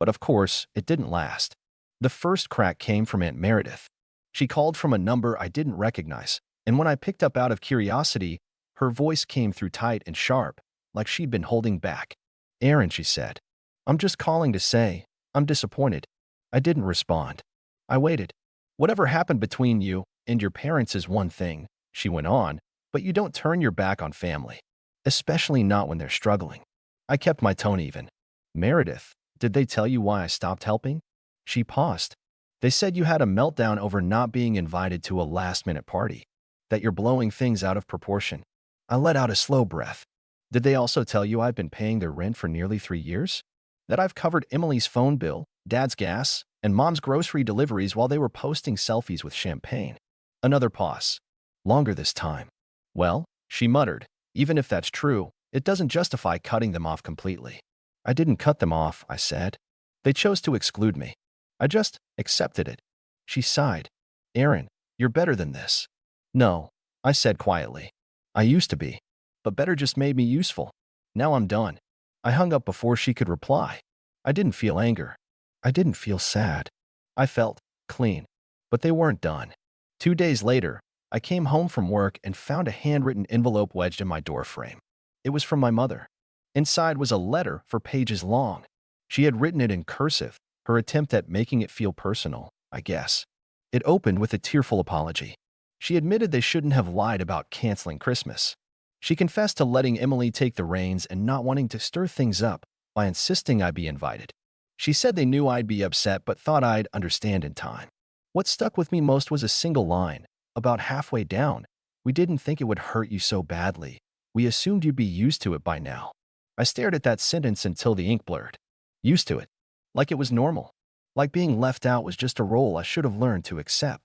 But of course, it didn't last. The first crack came from Aunt Meredith. She called from a number I didn't recognize, and when I picked up out of curiosity, her voice came through tight and sharp, like she'd been holding back. "Aaron," she said, "I'm just calling to say, I'm disappointed." I didn't respond. I waited. "Whatever happened between you and your parents is one thing," she went on, "but you don't turn your back on family, especially not when they're struggling." I kept my tone even. "Meredith, did they tell you why I stopped helping?" She paused. "They said you had a meltdown over not being invited to a last-minute party, that you're blowing things out of proportion." I let out a slow breath. "Did they also tell you I've been paying their rent for nearly 3 years? That I've covered Emily's phone bill, Dad's gas, and Mom's grocery deliveries while they were posting selfies with champagne?" Another pause. Longer this time. "Well," she muttered, "even if that's true, it doesn't justify cutting them off completely." "I didn't cut them off," I said. "They chose to exclude me. I just accepted it." She sighed. "Aaron, you're better than this." "No," I said quietly. "I used to be. But better just made me useful. Now I'm done." I hung up before she could reply. I didn't feel anger. I didn't feel sad. I felt clean. But they weren't done. 2 days later, I came home from work and found a handwritten envelope wedged in my doorframe. It was from my mother. Inside was a letter for pages long. She had written it in cursive, her attempt at making it feel personal, I guess. It opened with a tearful apology. She admitted they shouldn't have lied about canceling Christmas. She confessed to letting Emily take the reins and not wanting to stir things up by insisting I be invited. She said they knew I'd be upset but thought I'd understand in time. What stuck with me most was a single line, about halfway down. "We didn't think it would hurt you so badly. We assumed you'd be used to it by now." I stared at that sentence until the ink blurred. Used to it. Like it was normal. Like being left out was just a role I should have learned to accept.